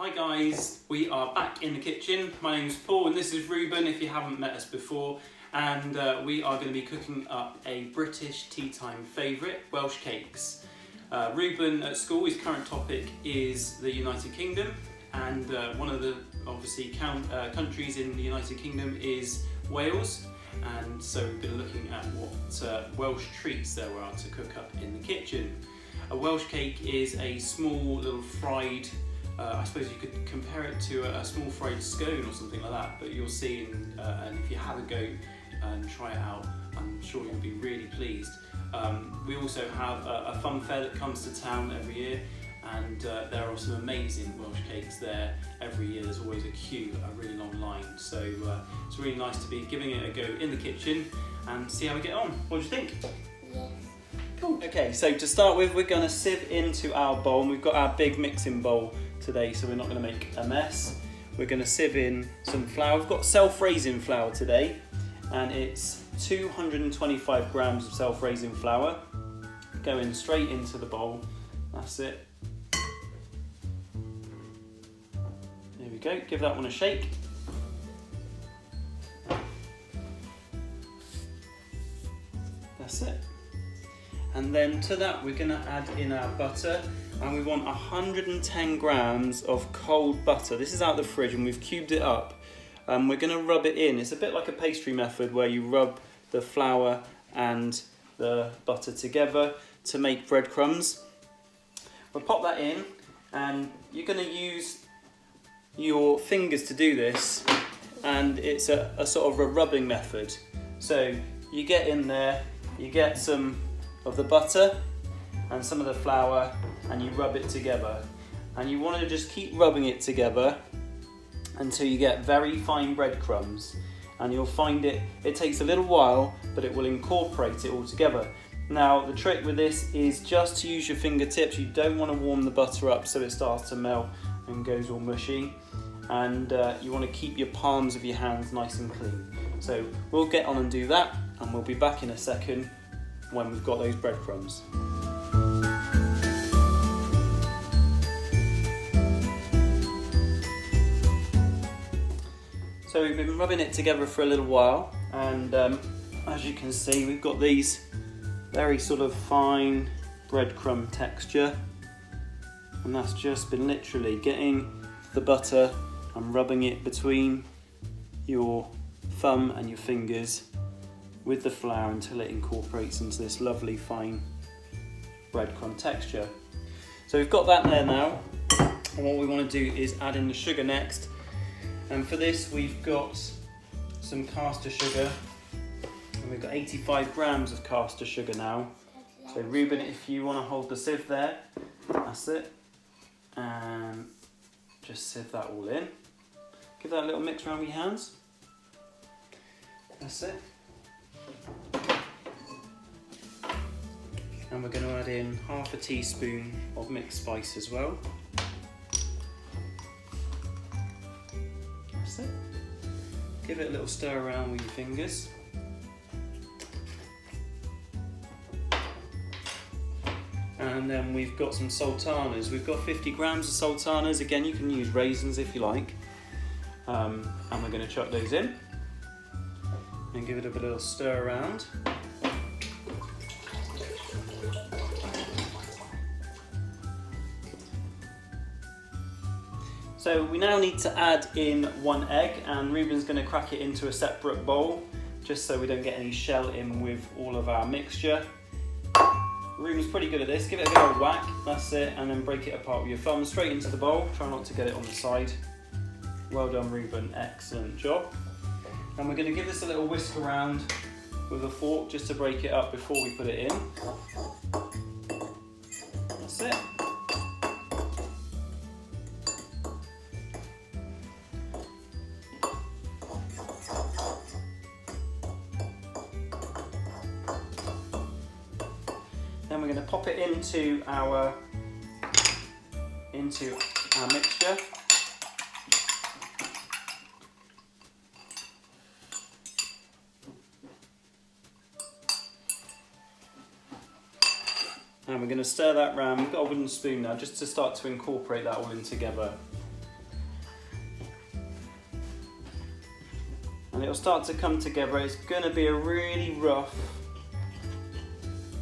Hi guys, we are back in the kitchen. My name's Paul and this is Ruben if you haven't met us before, and we are going to be cooking up a British tea time favourite, Welsh cakes. Ruben at school, his current topic is the United Kingdom, and one of the obviously countries in the United Kingdom is Wales, and so we've been looking at what Welsh treats there are to cook up in the kitchen. A Welsh cake is a small little fried, I suppose you could compare it to a small fried scone or something like that, but you'll see, and if you have a go and try it out, I'm sure you'll be really pleased. We also have a fun fair that comes to town every year, and there are some amazing Welsh cakes there every year. There's always a queue, a really long line, so it's really nice to be giving it a go in the kitchen and see how we get on. What do you think? Yes. Cool. Okay, so to start with, we're going to sieve into our bowl, and we've got our big mixing bowl today, so we're not going to make a mess. We're going to sieve in some flour. We've got self-raising flour today, and it's 225 grams of self-raising flour going straight into the bowl. That's it. There we go. Give that one a shake. That's it. And then to that we're going to add in our butter, and we want 110 grams of cold butter. This is out of the fridge and we've cubed it up. We're going to rub it in. It's a bit like a pastry method where you rub the flour and the butter together to make breadcrumbs. We'll pop that in, and you're going to use your fingers to do this, and it's a sort of a rubbing method. So you get in there, you get some of the butter and some of the flour, and you rub it together, and you want to just keep rubbing it together until you get very fine breadcrumbs, and you'll find it takes a little while, but it will incorporate it all together. Now the trick with this is just to use your fingertips. You don't want to warm the butter up so it starts to melt and goes all mushy, and you want to keep your palms of your hands nice and clean. So we'll get on and do that, and we'll be back in a second when we've got those breadcrumbs. So we've been rubbing it together for a little while, and as you can see, we've got these very sort of fine breadcrumb texture, and that's just been literally getting the butter and rubbing it between your thumb and your fingers with the flour until it incorporates into this lovely fine breadcrumb texture. So we've got that there now, and what we want to do is add in the sugar next. And for this we've got some caster sugar, and we've got 85 grams of caster sugar now. So Ruben, if you want to hold the sieve there, that's it, and just sieve that all in. Give that a little mix around with your hands. That's it. And we're going to add in half a teaspoon of mixed spice as well. That's it. Give it a little stir around with your fingers. And then we've got some sultanas. We've got 50 grams of sultanas. Again, you can use raisins if you like. And we're going to chuck those in and give it a little stir around. So we now need to add in 1 egg, and Ruben's going to crack it into a separate bowl just so we don't get any shell in with all of our mixture. Ruben's pretty good at this. Give it a good old whack, that's it, and then break it apart with your thumb straight into the bowl. Try not to get it on the side. Well done, Ruben, excellent job. And we're going to give this a little whisk around with a fork just to break it up before we put it in. That's it. Then we're going to pop it into our mixture. And we're going to stir that round. We've got a wooden spoon now just to start to incorporate that all in together. and it'll start to come together. It's going to be a really rough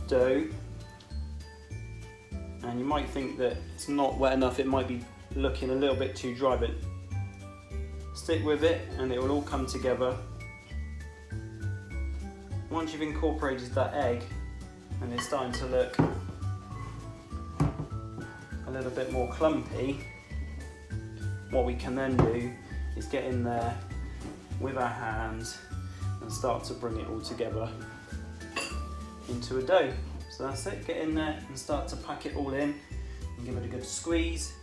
dough, and you might think that it's not wet enough, it might be looking a little bit too dry, but stick with it and it will all come together. Once you've incorporated that egg and it's starting to look a little bit more clumpy, what we can then do is get in there with our hands and start to bring it all together into a dough. So that's it, get in there and start to pack it all in and give it a good squeeze.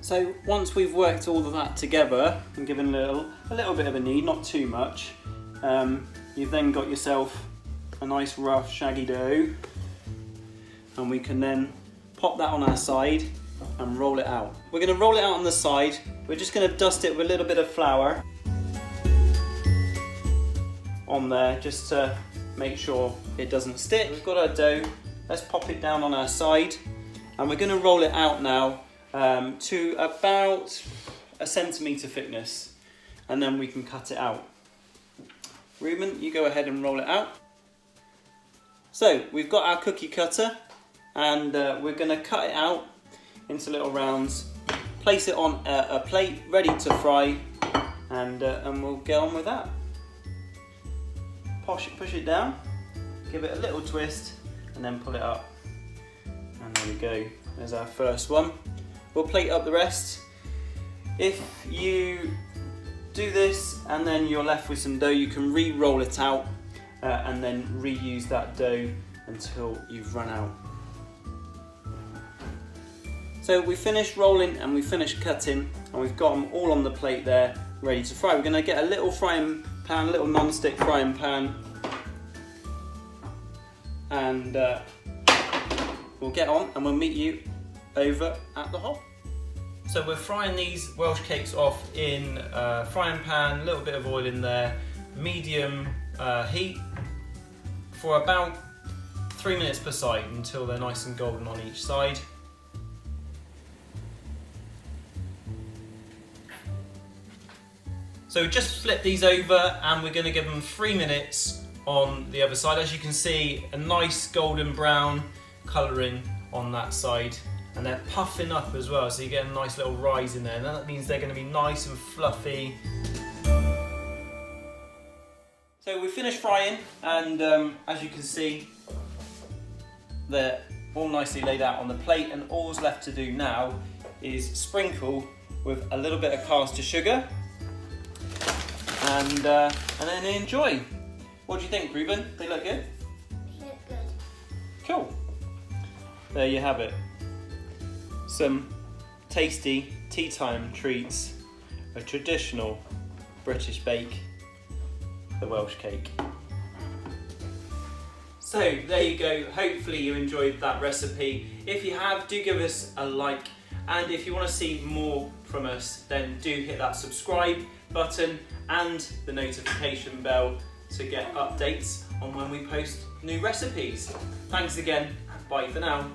So once we've worked all of that together and given a little bit of a knead, not too much, you've then got yourself a nice rough shaggy dough, and we can then pop that on our side and roll it out. We're going to roll it out on the side. We're just going to dust it with a little bit of flour on there just to make sure it doesn't stick. We've got our dough, let's pop it down on our side, and we're going to roll it out now to about 1 centimetre thickness, and then we can cut it out. Ruben, you go ahead and roll it out. So we've got our cookie cutter, and we're going to cut it out into little rounds, place it on a plate ready to fry, and we'll get on with that. Push it down, give it a little twist, and then pull it up. And there we go, there's our first one. We'll plate up the rest. If you do this and then you're left with some dough, you can re-roll it out and then reuse that dough until you've run out. So we finished rolling and we finished cutting, and we've got them all on the plate there ready to fry. We're going to get a little frying pan, a little non-stick frying pan, and we'll get on and we'll meet you over at the hob. So we're frying these Welsh cakes off in a frying pan, a little bit of oil in there, medium heat for about 3 minutes per side until they're nice and golden on each side. So just flip these over and we're going to give them 3 minutes on the other side. As you can see, a nice golden brown colouring on that side, and they're puffing up as well, so you get a nice little rise in there, and that means they're going to be nice and fluffy. So we finished frying, and as you can see, they're all nicely laid out on the plate, and all's left to do now is sprinkle with a little bit of caster sugar and then enjoy. What do you think, Ruben? They look good? They look good. Cool. There you have it. Some tasty tea time treats, a traditional British bake, the Welsh cake. So there you go, hopefully you enjoyed that recipe. If you have, do give us a like, and if you want to see more from us, then do hit that subscribe button and the notification bell to get updates on when we post new recipes. Thanks again, bye for now.